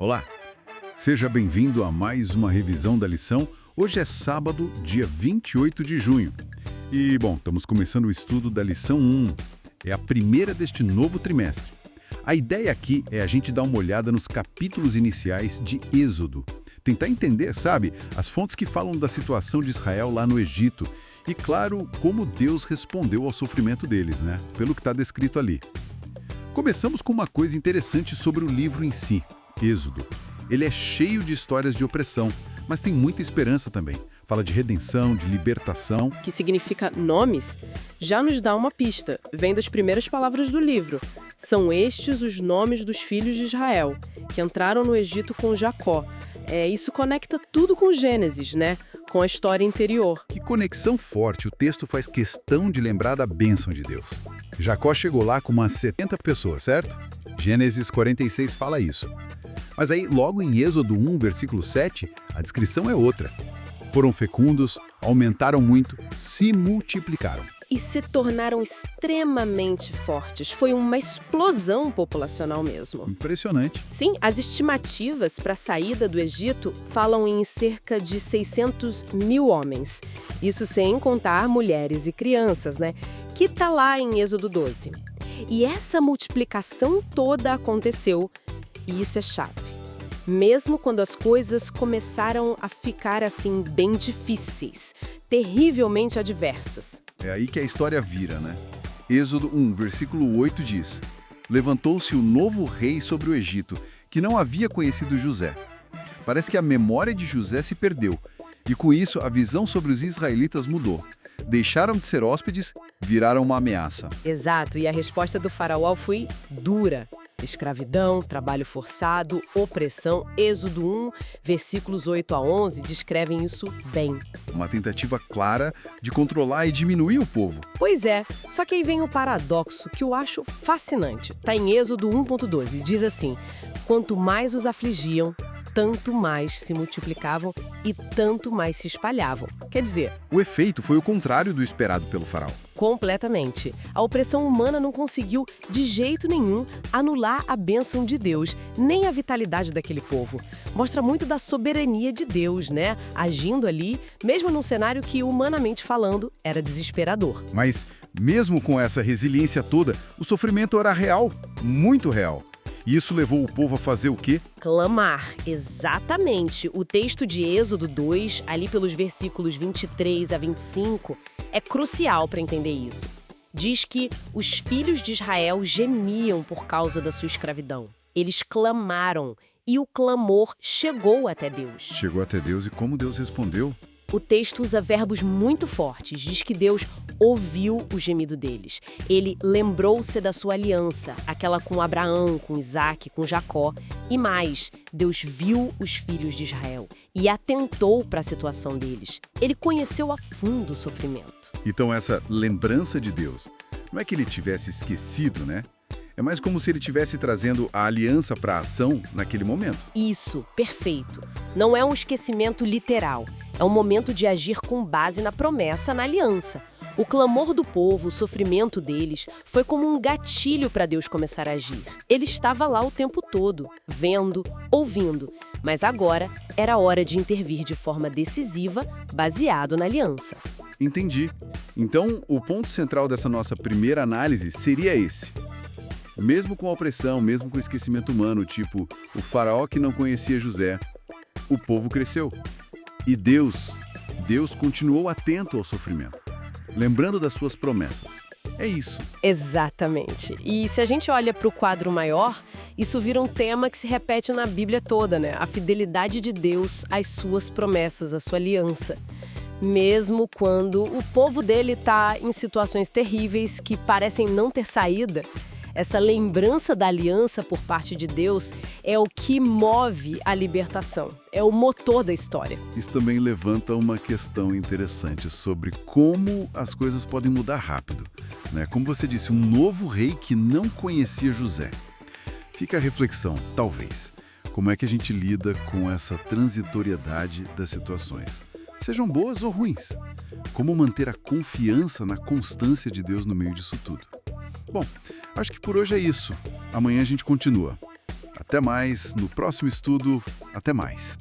Olá, seja bem-vindo a mais uma revisão da lição. Hoje é sábado, dia 28 de junho. E, bom, estamos começando o estudo da lição 1. É a primeira deste novo trimestre. A ideia aqui é a gente dar uma olhada nos capítulos iniciais de Êxodo. Tentar entender, sabe, as fontes que falam da situação de Israel lá no Egito. E, claro, como Deus respondeu ao sofrimento deles, né? Pelo que está descrito ali. Começamos com uma coisa interessante sobre o livro em si. Êxodo. Ele é cheio de histórias de opressão, mas tem muita esperança também. Fala de redenção, de libertação. Que significa nomes, já nos dá uma pista. Vem das primeiras palavras do livro. São estes os nomes dos filhos de Israel, que entraram no Egito com Jacó. Isso conecta tudo com Gênesis, né? Com a história interior. Que conexão forte, o texto faz questão de lembrar da bênção de Deus. Jacó chegou lá com umas 70 pessoas, certo? Gênesis 46 fala isso. Mas aí, logo em Êxodo 1, versículo 7, a descrição é outra. Foram fecundos, aumentaram muito, se multiplicaram. E se tornaram extremamente fortes. Foi uma explosão populacional mesmo. Impressionante. Sim, as estimativas para a saída do Egito falam em cerca de 600 mil homens. Isso sem contar mulheres e crianças, né? Que tá lá em Êxodo 12. E essa multiplicação toda aconteceu, e isso é chave. Mesmo quando as coisas começaram a ficar assim bem difíceis, terrivelmente adversas. É aí que a história vira, né? Êxodo 1, versículo 8 diz: Levantou-se o novo rei sobre o Egito, que não havia conhecido José. Parece que a memória de José se perdeu, e com isso a visão sobre os israelitas mudou. Deixaram de ser hóspedes, viraram uma ameaça. Exato, e a resposta do faraó foi dura. Escravidão, trabalho forçado, opressão. Êxodo 1, versículos 8 a 11 descrevem isso bem. Uma tentativa clara de controlar e diminuir o povo. Pois é, só que aí vem o paradoxo que eu acho fascinante. Está em Êxodo 1.12, diz assim: quanto mais os afligiam, tanto mais se multiplicavam e tanto mais se espalhavam. Quer dizer, o efeito foi o contrário do esperado pelo faraó. Completamente. A opressão humana não conseguiu, de jeito nenhum, anular a bênção de Deus, nem a vitalidade daquele povo. Mostra muito da soberania de Deus, né? Agindo ali, mesmo num cenário que, humanamente falando, era desesperador. Mas, mesmo com essa resiliência toda, o sofrimento era real, muito real. E isso levou o povo a fazer o quê? Clamar, exatamente. O texto de Êxodo 2, ali pelos versículos 23 a 25, é crucial para entender isso. Diz que os filhos de Israel gemiam por causa da sua escravidão. Eles clamaram e o clamor chegou até Deus. Chegou até Deus e como Deus respondeu? O texto usa verbos muito fortes. Diz que Deus ouviu o gemido deles. Ele lembrou-se da sua aliança, aquela com Abraão, com Isaac, com Jacó. E mais, Deus viu os filhos de Israel e atentou para a situação deles. Ele conheceu a fundo o sofrimento. Então essa lembrança de Deus, não é que ele tivesse esquecido, né? É mais como se ele estivesse trazendo a aliança para a ação naquele momento. Isso, perfeito. Não é um esquecimento literal. É um momento de agir com base na promessa, na aliança. O clamor do povo, o sofrimento deles, foi como um gatilho para Deus começar a agir. Ele estava lá o tempo todo, vendo, ouvindo. Mas agora era hora de intervir de forma decisiva, baseado na aliança. Entendi. Então, o ponto central dessa nossa primeira análise seria esse. Mesmo com a opressão, mesmo com o esquecimento humano, tipo o faraó que não conhecia José, o povo cresceu. E Deus continuou atento ao sofrimento, lembrando das suas promessas. É isso. Exatamente. E se a gente olha para o quadro maior, isso vira um tema que se repete na Bíblia toda, né? A fidelidade de Deus às suas promessas, à sua aliança. Mesmo quando o povo dele está em situações terríveis que parecem não ter saída, essa lembrança da aliança por parte de Deus é o que move a libertação, é o motor da história. Isso também levanta uma questão interessante sobre como as coisas podem mudar rápido, né? Como você disse, um novo rei que não conhecia José. Fica a reflexão, talvez, como é que a gente lida com essa transitoriedade das situações? Sejam boas ou ruins. Como manter a confiança na constância de Deus no meio disso tudo? Bom, acho que por hoje é isso. Amanhã a gente continua. Até mais, no próximo estudo, até mais.